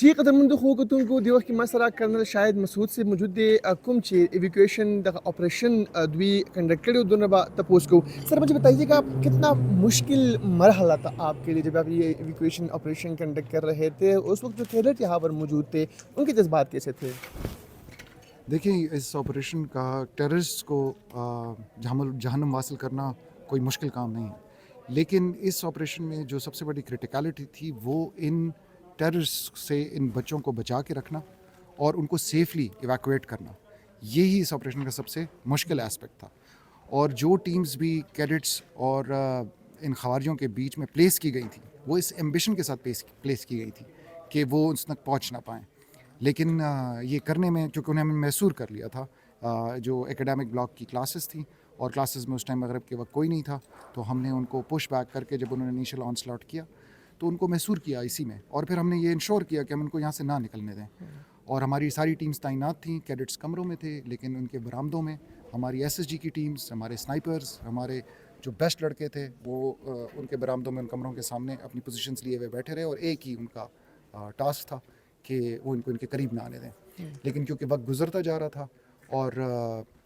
چې قدرمنو خو کتونکو د وخت کې مسره کرنل شاهد مسعود سے موجود دی کوم چې ایویکویشن د آپریشن دوی کنڈکٹ کړي دونه با تپوس کو سر مجھے بتائیے کہ کتنا مشکل مرحلہ تھا آپ کے لیے جب آپ یہ ایویکویشن آپریشن کنڈکٹ کر رہے تھے اس وقت جو کیڈٹ یہاں پر موجود تھے ان کے جذبات کیسے تھے؟ دیکھیں اس آپریشن کا ٹیررسٹ کو جہنم حاصل کرنا کوئی مشکل کام نہیں ہے، لیکن اس آپریشن میں جو سب سے بڑی کرٹیکلٹی تھی وہ ان ٹیررسٹ سے ان بچوں کو بچا کے رکھنا اور ان کو سیفلی ایویکویٹ کرنا، یہی اس آپریشن کا سب سے مشکل اسپیکٹ تھا۔ اور جو ٹیمز بھی کیڈٹس اور ان خواریوں کے بیچ میں پلیس کی گئی تھیں وہ اس ایمبیشن کے ساتھ پلیس کی گئی تھی کہ وہ اس تک پہنچ نہ پائیں، لیکن یہ کرنے میں چونکہ انہیں ہمیں محصور کر لیا تھا، جو ایکیڈیمک بلاک کی کلاسز تھیں اور کلاسز میں اس ٹائم مغرب کے وقت کوئی نہیں تھا، تو ہم نے ان کو پش بیک کر کے جب انہوں نے انیشل آن سلاٹ کیا تو ان کو محصور کیا اسی میں، اور پھر ہم نے یہ انشور کیا کہ ہم ان کو یہاں سے نہ نکلنے دیں، اور ہماری ساری ٹیمز تعینات تھیں، کیڈٹس کمروں میں تھے لیکن ان کے برآمدوں میں ہماری ایس ایس جی کی ٹیمز، ہمارے سنائپرز، ہمارے جو بیسٹ لڑکے تھے وہ ان کے برآمدوں میں ان کمروں کے سامنے اپنی پوزیشنز لیے ہوئے بیٹھے رہے، اور ایک ہی ان کا ٹاسک تھا کہ وہ ان کو ان کے قریب نہ آنے دیں، لیکن کیونکہ وقت گزرتا جا رہا تھا اور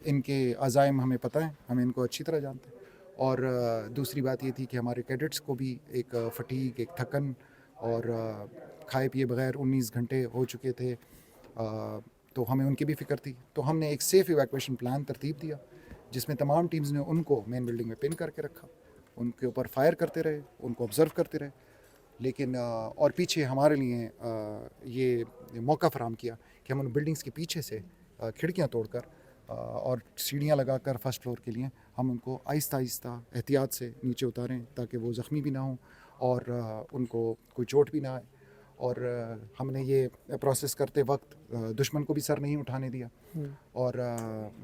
ان کے عزائم ہمیں پتہ ہیں، ہمیں ان کو اچھی طرح جانتے ہیں، اور دوسری بات یہ تھی کہ ہمارے کیڈٹس کو بھی ایک فٹیگ، ایک تھکن، اور کھائے پیے بغیر 19 گھنٹے ہو چکے تھے، تو ہمیں ان کی بھی فکر تھی، تو ہم نے ایک سیف ایویکویشن پلان ترتیب دیا جس میں تمام ٹیمز نے ان کو مین بلڈنگ میں پن کر کے رکھا، ان کے اوپر فائر کرتے رہے، ان کو آبزرو کرتے رہے، لیکن اور پیچھے ہمارے لیے یہ موقع فراہم کیا کہ ہم ان بلڈنگز کے پیچھے سے کھڑکیاں توڑ کر اور سیڑھیاں لگا کر فرسٹ فلور کے لیے ہم ان کو آہستہ آہستہ احتیاط سے نیچے اتاریں تاکہ وہ زخمی بھی نہ ہوں اور ان کو کوئی چوٹ بھی نہ آئے، اور ہم نے یہ پروسیس کرتے وقت دشمن کو بھی سر نہیں اٹھانے دیا، اور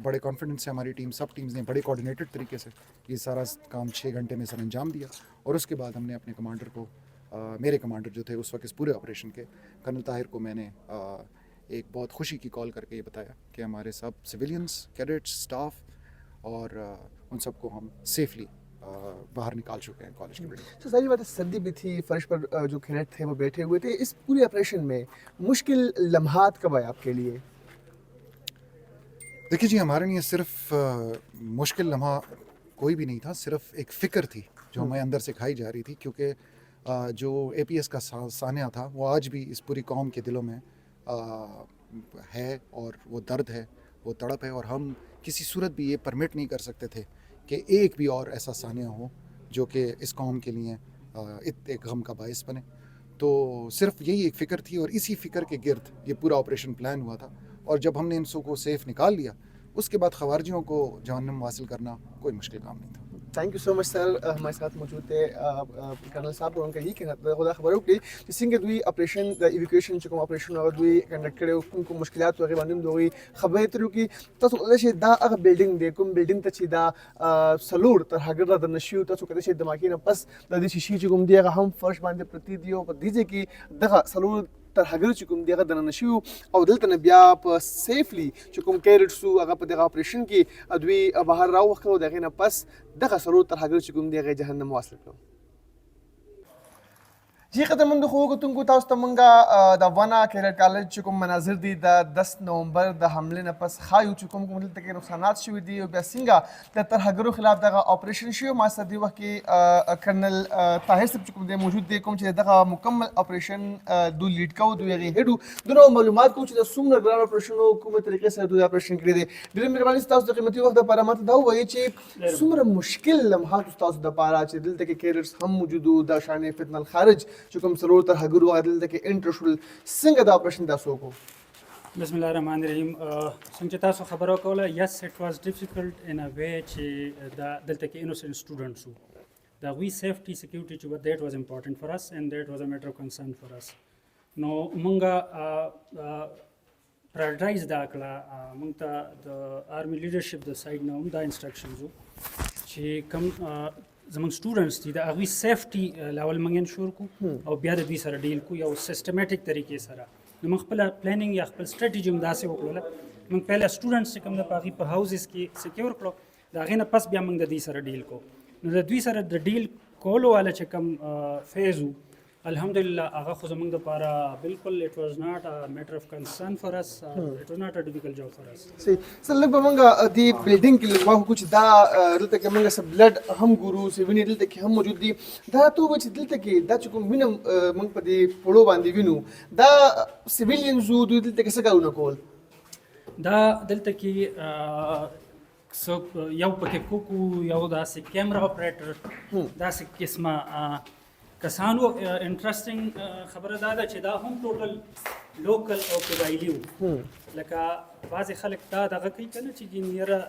بڑے کانفیڈنس سے ہماری ٹیم، سب ٹیمز نے بڑے کوآرڈینیٹڈ طریقے سے یہ سارا کام 6 گھنٹے میں سر انجام دیا، اور اس کے بعد ہم نے اپنے کمانڈر کو، میرے کمانڈر جو تھے اس وقت اس پورے آپریشن کے، کرنل طاہر کو میں نے ایک بہت خوشی کی کال کر کے یہ بتایا کہ ہمارے سب سویلینز، کیڈٹس، سٹاف اور ان سب کو ہم سیفلی باہر نکال چکے ہیں کالج کی بلڈنگ۔ تو ساری بات ہے، سردی بھی تھی، فرش پر جو کیڈٹ تھے وہ بیٹھے ہوئے تھے، اس پورے آپریشن میں مشکل لمحات کب آئے آپ کے لیے؟ دیکھیے جی، ہمارے لیے صرف مشکل لمحہ کوئی بھی نہیں تھا، صرف ایک فکر تھی جو ہمیں اندر سے کھائی جا رہی تھی، کیونکہ جو اے پی ایس کا سانحہ تھا وہ آج بھی اس پوری قوم کے دلوں میں ہے، اور وہ درد ہے، وہ تڑپ ہے، اور ہم کسی صورت بھی یہ پرمٹ نہیں کر سکتے تھے کہ ایک بھی اور ایسا سانحہ ہو جو کہ اس قوم کے لیے ایک غم کا باعث بنے، تو صرف یہی ایک فکر تھی، اور اسی فکر کے گرد یہ پورا آپریشن پلان ہوا تھا، اور جب ہم نے ان سو کو سیف نکال لیا اس کے بعد خوارجیوں کو جہنم حاصل کرنا کوئی مشکل کام نہیں تھا۔ تھینک یو سو مچ سر، ہمارے ساتھ موجود تھے کرنل صاحب، اور ان کا یہی کہنا تھا خدا خبروں کی جس کے دوی آپریشن ایویکویشن چکم آپریشن اور دوی کنڈکٹ کرے ان کو مشکلات وغیرہ باندې دوی خبرې ترو کی تاسو کله چې دا هغه بلډینګ دی کوم بلډینګ ته چې دا سلور تر هغه د نشو تاسو کله چې دماغي نه پس د دې شیشې چې کوم دی هغه هم فرش باندې پرتی دی او په دې ځای کې دغه سلور تر هغه چې کوم دی هغه د نشو او دلته نه بیا په سیفلی چې کوم کیرټسو هغه په دغه آپریشن کې دوی بهر راوخلو دغه نه پس دغه سلور تر هغه چې کوم دی هغه جهنم واصل کړو۔ جی قدرمنو خو کتونکو تاسو ته مونږه د وانا کیډټ کالج چې کوم مناظر دي د 10 نومبر د حملې نه پس ښایو چې کوم دلته کې نقصانات شوي دي او بیا څنګه د ترهګرو خلاف دغه آپریشن شوی، ما سره دې وخت کې کرنل طاهر صاحب چې کوم دی موجود دی، کوم چې دغه مکمل آپریشن دوی لیډ کوو، دوی هغې هیډ دونه معلومات کوو چې د څومره ګران آپریشن او کومه طریقې سره دوی آپریشن کړی دی. ډېرې مهرباني ستاسو د قیمتي وخت دپاره ماته دا ووایي چې څومره مشکل لمحات ستاسو دپاره چې دلته کې کیډټس هم موجود وو، د شان فتنه الخارج چې کوم سلور تر هګرو دلته کې انټر شول، څنګه دا آپریشن تاسو وکړو؟ بسم الله الرحمن الرحیم. څنګه چې تاسو خبره وکوله، یس اټ واز ډیفیکلټ ان ا وے چې دا دلته کې انوسنٹ سټوډنټس وو، د هغوی سیفټي سیکیورټي چې دیٹ واز امپورټنټ فار اس اینڈ دیٹ واز ا میټر اف کنسرن فار اس. نو مونږه پرایورټایز دا کړه، مونږ ته د آرمي لیډرشپ د سایډ نه هم دا انسټرکشنز وو چې کوم زمونږ سټوډنټس دي د هغوی سیفټي لاول موږ انشور کړو او بیا د دوی سره ډیل کړو یو سسټمیټک طریقې سره. نو موږ خپله پلانینګ یا خپل سټریټیجي هم داسې وکړله، موږ پهله سټوډنټس چې کوم د په هغوی په هاوزز کې سکیور کړو، د هغې نه پس بیا موږ د دوی سره ډیل کړو. نو د دوی سره د ډیل کولو والا چې کوم فیز و الحمدلله هغه خو زموږ دپاره بالکل it was not a matter of concern for us. It was not a difficult job for us. صحیح سر لږ به مونږ دې بلډینګ کې لږ واخلو چې دا دلته کې مونږ څه بلډ هم ګورو چې وینې دلته کې هم موجود دي دا ته ووایه چې دلته کې دا چې کوم وینه مونږ په دې پړو باندې وینو دا سیویلینز وو دوی دلته کې څه کارونه کول دا دلته کې څوک یو پکې کوکو یو داسې کیمرا اپریټر داسې قسمه کسانو. انټرسټینګ خبره دا ده چې دا هم ټوټل لوکل او قبایلي وو. لکه بعضې خلک دا دغه کوي که نه چې یاره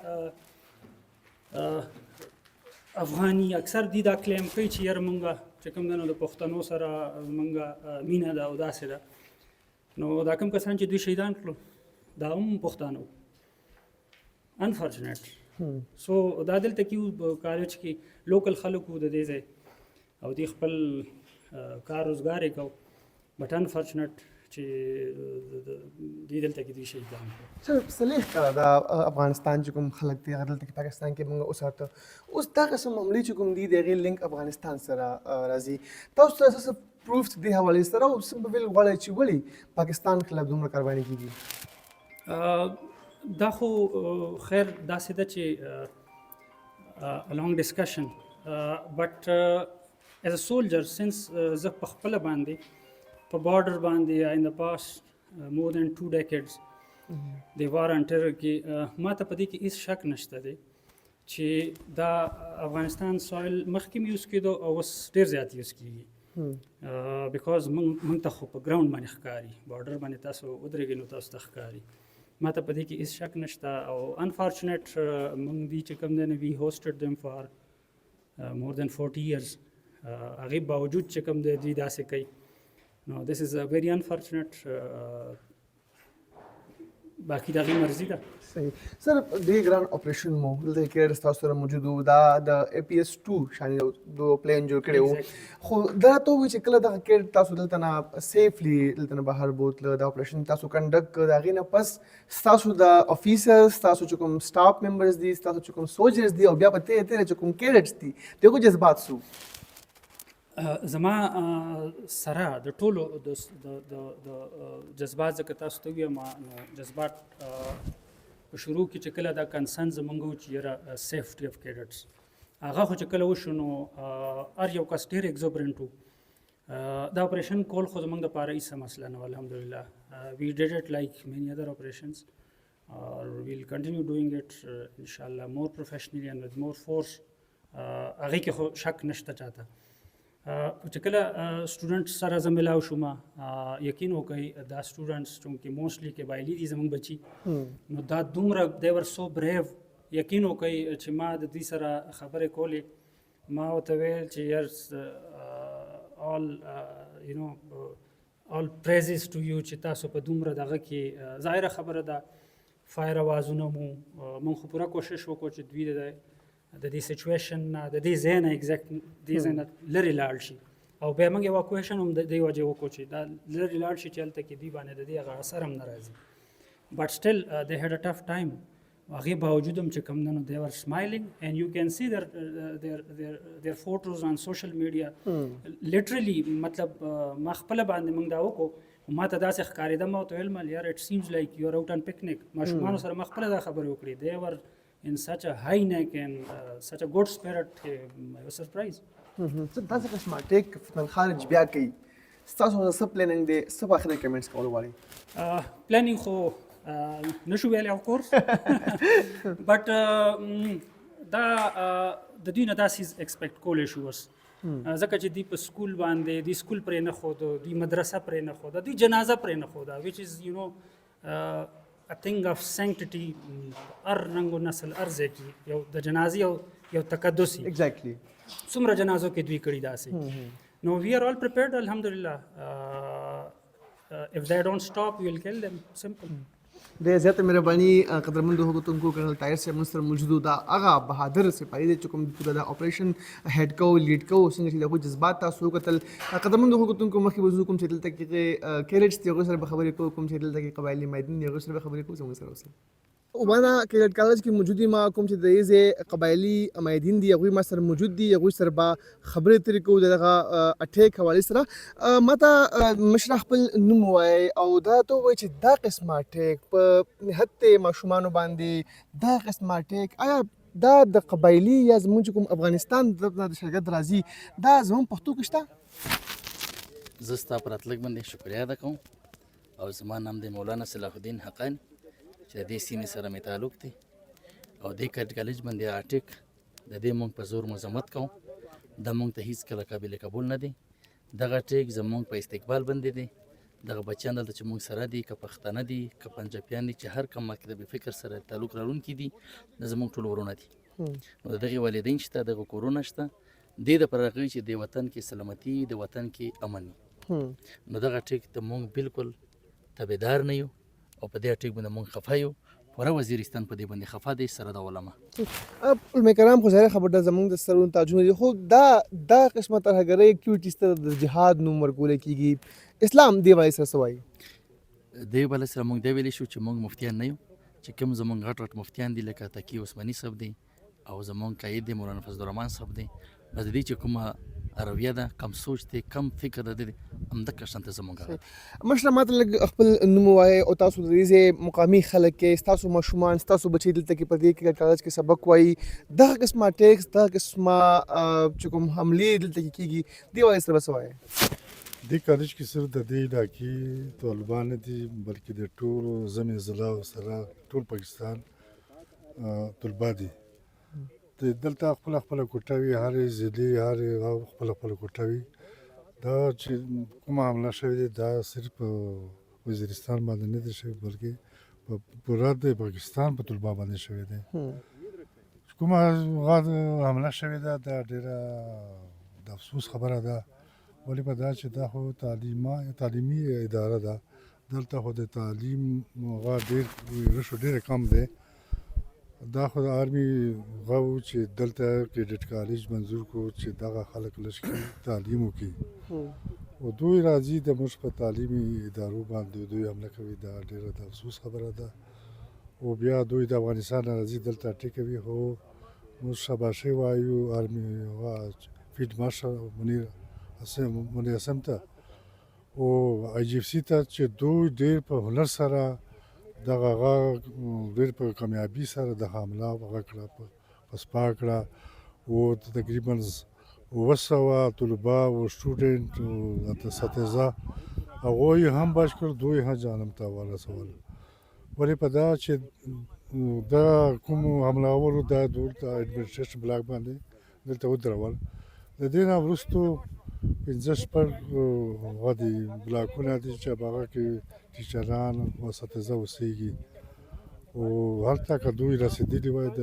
افغاني اکثر دی دا کلیم کوي چې یاره مونږ چې کوم دی نو د پښتنو سره مونږ مینه ده او داسې ده. نو دا کوم کسان چې دوی شهیدان کړو دا هم پښتانه وو. انفارچونیټ سو دا دلته کې کالج کې لوکل خلک وو د دې ځای او دوی خپل کار روزګار یې کو بټ انفارچونیټ چې دوی دلته کې دوی شهیدان کړو. سر صلیح کړه دا افغانستان چې کوم خلک دي هغه دلته کې پاکستان کې مونږ وساته اوس دا قسم معاملې چې کوم دي د هغې لینک افغانستان سره راځي تاسو ته څه پروف دې حوالې سره او څه به ویل غواړئ چې ولې پاکستان خلاف دومره کارواني کېږي؟ دا خو خیر داسې ده چې لانګ ډسکشن بټ ایز ا سولجر سنس زه په خپله باندې په بارډر باندې ان د پاست مور دین 2 decades د وار ان ټیرر کې ما ته په دې کې هېڅ شک نشته دی چې دا افغانستان سویل مخکې یوز کېدو او اوس ډېر زیات یوز کېږي بیکاز موږ ته خو په ګراوند باندې ښکاري بارډر باندې تاسو ودرېږئ نو تاسو ته ښکاري. ما ته په دې کې هېڅ شک نشته او انفارچونیټ موږ دي چې کوم دی نو وي هوسټډ دیم فار مور دین 40 years هغې باوجود چې کوم دی دوی داسې کوي نو دس از ویری انفارچونیټ باقي د هغې مرضي ده. صحیح سر ډېر ګران اپریشن مو دلته کې ستاسو سره موجود و دا د APS-2 شانې د پلین جوړ کړی و خو دا ته ووایي چې کله دغه کیډ تاسو دلته نه سیفلی دلته نه بهر بوتله دا اپریشن تاسو کنډکټ کړ د هغې نه پس ستاسو د افیسرز ستاسو چې کوم سټاف ممبرز دي ستاسو چې کوم سولجرز دي او بیا په تیره تیره چې کوم کیډټس دي د هغو جذبات څه زما سره د ټولو د جذبات ځکه تاسو ته ووایم نو جذبات په شروع کې چې کله دا کنسرن زموږ و چې یاره سیفټي اف کیډټس هغه خو چې کله وشو نو هر یو کس ډېر ایګزوبرنټ و. دا اپریشن کول خو زموږ دپاره هېڅ مسله نه وه الحمدلله. وی ډیډ اټ لایک مینی ادر اپریشنز ویل کنټینیو ډوینګ اټ انشاءالله مور پروفیشنلی اینڈ ود مور فورس. هغې کې خو شک نشته چاته. چې کله سټوډنټ سره زه ملاو شوم یقین وکړئ دا سټوډنټس چونکې موسټلی قبایلي دي زموږ بچي نو دا دومره دی ور سو بریو یقین وکړئ چې ما د دوی سره خبرې کولې ما ورته ویل چې یار all praises to you چې تاسو په دومره دغه کې ظاهره خبره ده فایر اوازونه مو موږ خو پوره کوشش وکړو چې دوی د دې سچویشن نه د دې ځای نه ایګزیکټ دې ځای نه لرې لاړ شي او بیا موږ ایواکویشن هم د دې وجې وکړو چې دا لرې لاړ شي چې هلته کې دوی باندې د دې هغه اثر هم نه راځي. بټ سټل دې هیډ ا ټف ټایم هغې باوجود هم چې کوم دی نو دې ور سمایلینګ اینډ یو کین سی دیر فوټوز آن سوشل میډیا لټرلی مطلب ما خپله باندې موږ دا وکړو ما ته داسې ښکارېده ما ورته ویل یار اټ سیمز لایک یو ار آوټ آن پکنیک ماشومانو سره ما خپله دا خبرې وکړې دې ور in such a high neck and such a good spirit I was surprised. تاسو قسمه ټیک من خارج بیا کوي ستاسو څه پلانینګ دی څه په اخر کمنټس کول غواړئ؟ پلانینګ خو نشو ویلی اف کورس بټ دا د دوی نه داسې ایکسپیکټ کولی شو اوس ځکه چې دوی په سکول باندې دوی سکول پرې نه ښوده دوی مدرسه پرې نه ښوده دوی جنازه پرې نه ښوده which is you know a thing of sanctity هر رنګ و نسل هر ځای کې یو د جنازې یو تقدس exactly څومره جنازو کې دوی کړي داسې نو we are all prepared alhamdulillah if they don't stop we will kill them simple. ډېر زیاته مهرباني قدرمنو حکومتونکو کرنل طاهر صاحب موږ سره موجود و دا هغه بهادر سپاهي دی چې کوم دا اپریشن هیډ کو لیډ کو څنګه چې د هغوی جذبات تاسو وکتل قدرمنو حکومتونکو مخکې به زه کوم چې دلته کې کیریټس دي هغوی سره به خبرې کوو کوم چې دلته کې قبایلي میدان دي هغوی سره به خبرې کوو زموږ سره اوسئ. وانا کیډټ کالج کې موجود ما کوم چې د یزه قبایلی امایدین دی هغوی ما سره موجود دي هغوی سره با خبرې ترې کوو دغه اټیک حوالې سره ماته مشر خپل نوم ووایي او دا ته ووایي چې دا قسمه اټیک په نهت ماشومانو باندې دا قسمه اټیک آیا دا د قبایلی یا زموږ چې کوم افغانستان د شرکت راځي دا زموږ پښتو کې شته؟ زه ستا پر راتلک باندې شکریه ادا کوم او زما نام دی مولانا صلاح الدین حقانی چې د دې سیمې سره مې تعلق دی او دې کډ کالج باندې اټیک د دې مونږ په زور مذمت کوو دا مونږ ته هیڅ کله قابل قبول نه دی دغه اټیک زمونږ په استقبال باندې دی دغه بچیان دلته چې مونږ سره دي که پښتانه دي که پنجابیان دي چې هر کم مکتب فکر سره تعلق لرونکي دي د زمونږ ټول ورونه دي نو د دغې والدین شته دغه کورونه شته دې دپاره راغلي چې د وطن کې سلامتي د وطن کې امن وي نو دغه اټیک ته مونږ بالکل تابعدار نه یو او په دې اټیک باندې مونږ خفه یو پوره وزیرستان په دې باندې خفه دی سره د علما علماء کرام خو ظاهر خبر ده زموږ د سرونو تاجونه دي خو دا قسمه ترهګرۍ اکټیویټیز ته د جهاد نوم ورکول کیږي اسلام دې وایي سره څه وایي دې بله سره مونږ دا ویلی شو چې مونږ مفتیان نه یو چې کوم زمونږ غټ غټ مفتیان دي لکه تقي عثماني صاحب دی او زمونږ قاید دی مولانا فضل الرحمن صاحب دی بس د دې چې کومه رویه ده کم سوچ دی کم فکر ده د همدغه شان ته زمونږ مشره ماته لږ خپل نوم ووایي او تاسو د دې مقامي خلک کې ستاسو ماشومان ستاسو بچي دلته کې په دې کې کالج کې سبق وایي دغه قسمه ټیکس دغه قسمه چې کوم حملې دلته کې کیږي دې وایي سره څه وایي دې کالج کې صرف د دې علاقې طالبان نه دي بلکې د ټولو زمې ضلع سره ټول پاکستان طلبا دي دلته خپل کوټه وي هرې ضلعې هرې خپل کوټه وي دا چې کومه حمله شوې ده دا صرف وزیرستان باندې نه ده شوې بلکې په پوره د پاکستان په طلبا باندې شوې ده کومه حمله شوې ده دا ډېره د افسوس خبره ده ولې په دا چې دا خو تعلیمي اداره ده دلته خو د تعلیم هغه ډېر رشو ډېر کم دی دا خو د آرمي غو چې دلته کیډټ کالج منظور کو چې دغه خلک لشکري تعلیم وکړي او دوی راځي د موږ په تعلیمي ادارو باندې دوی حمله کوي دا ډېره د افسوس خبره ده او بیا دوی د افغانستان راځي دلته ټیکوي خو موږ شاباشي وایو آرمي فیلډ مارشل منیر اسم ته او آی جی اف سی ته چې دوی ډېر په هنر سره دغه ډېر په کامیابي سره د حمله هغه کړه په سپا کړه او تقریبا 200 طلبا او سټوډنټ او اساتذه هغوی هم بچ کړ دوی هم جانم ته ورسول ولې په دا چې دا کوم حملهورو دا دلته اډمنسټریشن بلاک باندې دلته ودرول د دې نه وروسته 15 هغه دي بلاکونه دي چې هغه کې ټیچران او اساتذه اوسېږي او هلته که دوی رسېدلي وای د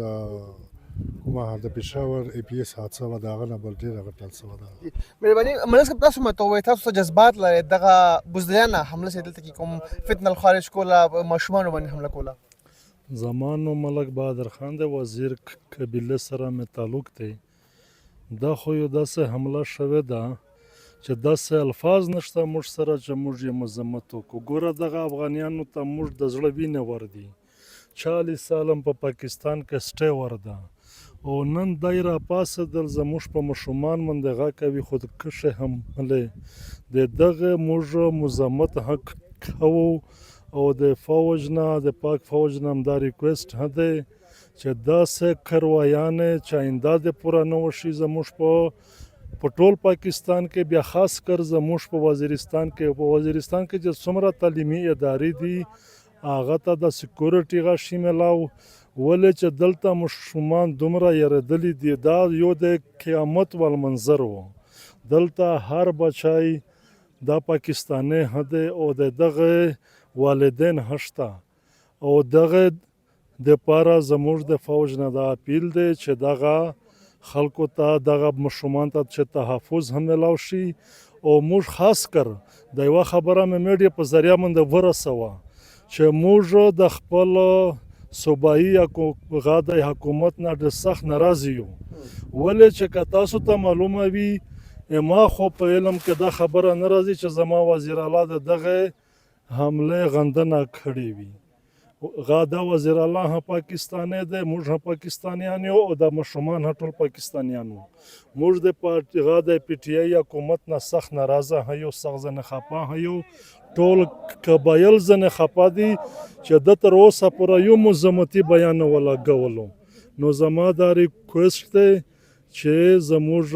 کومه د پېښور ای پي ایس حادثه وه د هغه نه بل ډېره غټه څه وه مهرباني ملک صاحب تاسو ماته ووایئ تاسو څه جذبات لرئ دغه بزدلانه حمله چې دلته کې کوم فتنه الخارج کوله ماشومانو باندې حمله کوله زما نوم ملک بهادر خان دی وزیر قبیله سره مې تعلق دی دا خو یو داسې حمله شوې ده چې داسې الفاظ نشته موږ سره چې موږ یې مذمت وکړو ګوره دغه افغانیانو ته موږ د زړه وینې وردي 40 ساله په پاکستان کې سټې ورده او نن دی راپاڅېدل زموږ په ماشومان باندې غږ کوي خودکشي حملې د دغه موږ مذمت حق کوو او د فوج نه د پاک فوج نه همدا ریکویسټ دی چې داسې کاروایانې چې آینده د پوره نه وشي زموږ په ټول پاکستان کې بیا خاص کر زموږ په وزیرستان کې چې څومره تعلیمي ادارې دي هغه ته د سکیورټي غشي ملاو ولې چې دلته ماشومان دومره یریدلي دي دا یو د قیامت والمنظر و دلته هر بچای دا پاکستانی هده او دغه والدین هشته او دغه د پاره زموږ د فوج نه دا اپیل دی چې دغه خلکو ته دغه ماشومان ته چې تحفظ هم ملاو شي او موږ خاص کر د یوه خبره مې میډیا په ذریعه باندې ورسوه چې موږ د خپل صوبایي غاده حکومت نه ډېر سخت ناراضه یو ولې چې که تاسو ته معلومه وي ما خو په علم کې دا خبره نه راځي چې زما وزیر اعلی د دغه حمله غندنه کړې وي غا دا وزیر الله هم پاکستانی دی موږ هم پاکستانیان یو او دا ماشومان هم ټول پاکستانیان وو موږ د غا د پی ټی آی حکومت نه سخت ناراضه هیو سخت ځنې خفه هیو ټول قبایل ځنې خفه دي چې د تر اوسه پورې یو مزمتي بیان ولګولو نو زما دا ریکویسټ دی چې زموږ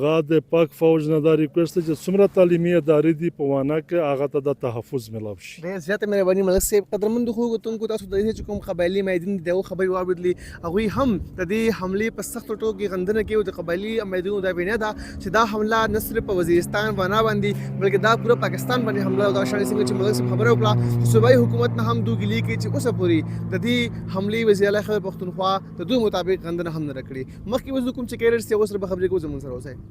غا د پاک فوج نه دا ریکویسټ دی چې څومره تعلیمي ادارې دي په وانا کې هغه ته د تحفظ ملاو شي ډېر زیاته مهرباني ملک صاحب قدرمنو خو کتونکو تاسو د دې چې کوم قبایلي میدان دی دغه خبرې واورېدلې هغوی هم د دې حملې په سختو ټکو کې غندنه کوي او د قبایلي میدانونو دا وینا ده چې دا حمله نه صرف په وزیرستان وانا باندې بلکې دا پوره پاکستان باندې حمله او دا شان څنګه چې ملک صاحب خبره وکړه چې صوبایي حکومت نه هم دوی ګیلې کوي چې اوسه پورې د دې حملې وزیر اعلی خیبر پښتونخوا د دوی مطابق غندنه هم نه کړې مخکې وزو کوم چې کیرر سی اوس به خبرې کوو زموږ سره اوسئ